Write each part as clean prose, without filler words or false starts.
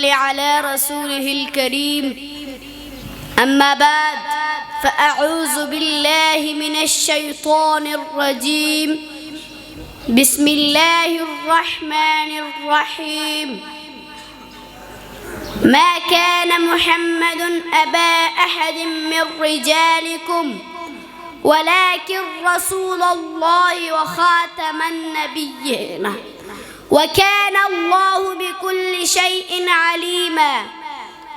على رسوله الكريم أما بعد فأعوذ بالله من الشيطان الرجيم بسم الله الرحمن الرحيم ما كان محمد أبا أحد من رجالكم ولكن رسول الله وخاتم النبيين وكان الله بكل شيء عليما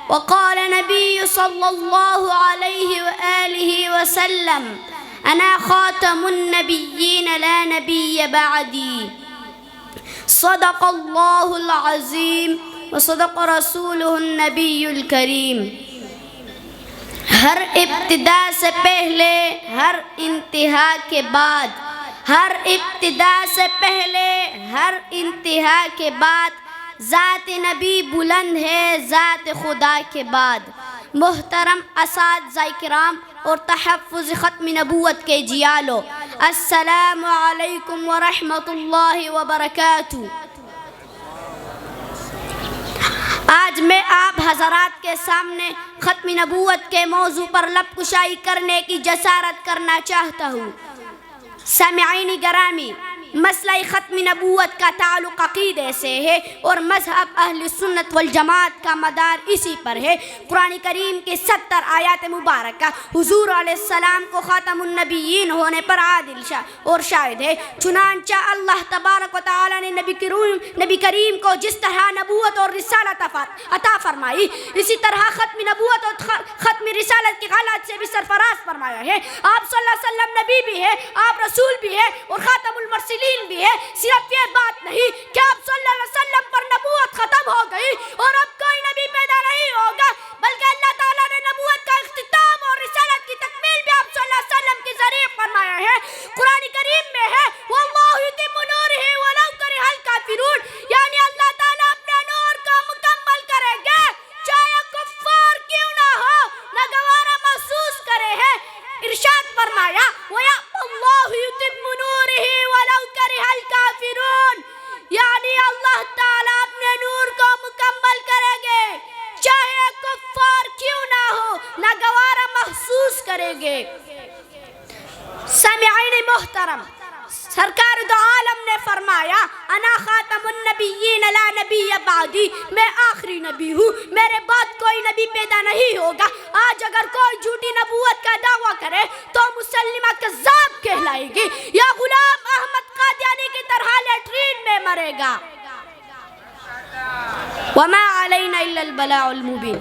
وقال النبي صلى الله عليه وآله وسلم أنا خاتم النبيين لا نبي بعدي صدق الله العظيم وصدق رسوله النبي الكريم ہر ابتدا سے پہلے ہر انتہا کے بعد ہر ابتدا سے پہلے ہر انتہا کے بعد ذات نبی بلند ہے ذات خدا کے بعد محترم اساتذہ کرام اور تحفظ ختم نبوت کے جیالو السلام علیکم ورحمۃ اللہ وبرکاتہ۔ آج میں آپ حضرات کے سامنے ختم نبوت کے موضوع پر لب کشائی کرنے کی جسارت کرنا چاہتا ہوں۔ سامعین گرامی، مسئلہ ختم نبوت کا تعلق عقیدے سے ہے اور مذہب اہل سنت والجماعت کا مدار اسی پر ہے۔ قرآن کریم کی 70 آیات مبارکہ حضور علیہ السلام کو خاتم النبیین ہونے پر عادل اور شاہد ہے۔ چنانچہ اللہ تبارک و تعالی نے نبی کریم کو جس طرح نبوت اور رسالت عطا فرمائی، اسی طرح ختم نبوت اور ختم رسالت کی حالات سے بھی سرفراز فرمایا ہے۔ آپ صلی اللہ علیہ وسلم نبی بھی ہے، آپ رسول بھی ہے اور خاتم المرسلین بھی ہے۔ صرف یہ بات نہیں کہ آپ صلی اللہ علیہ وسلم پر نبوت ختم ہو گئی اور اب کوئی نبی پیدا نہیں ہوگا، بلکہ اللہ تعالیٰ نے نبوت کا اختتام اور رسالت کی تکمیل بھی آپ صلی اللہ علیہ وسلم کے ذریعے فرمایا ہے۔ قرآن کریم میں ہے وَاللَّهُ يُتِمُّ نُورِهِ وَلَوْ كَرِهَ الْكَافِرُونَ، یعنی اللہ تعالیٰ اپنے نور کو مکمل کریں گے چاہے کفار کیوں نہ ہو، ناگوارا محسوس کرے ہیں۔ ارشاد فرمایا وَيَأْبَى اللَّهُ يُتِمُّ نُورِهِ وَلَوْ كَرِهَ الْكَافِرُونَ، یعنی اللہ تعالیٰ اپنے نور کو مکمل کریں گے چاہے کفار کیوں نہ ہو، ناگوارا محسوس کریں گے۔ سامعین محترم، سرکار دو عالم نے فرمایا انا خاتم النبیین لا نبی بعدی، میں آخری نبی ہوں، میرے بعد کوئی نبی پیدا نہیں ہوگا۔ آج اگر کوئی جھوٹی نبوت کا دعویٰ کرے تو مسلمہ کذاب کہلائے گی یا غلام احمد قادیانی کی طرح لیٹرین میں مرے گا۔ وما علینا الا البلاغ المبین۔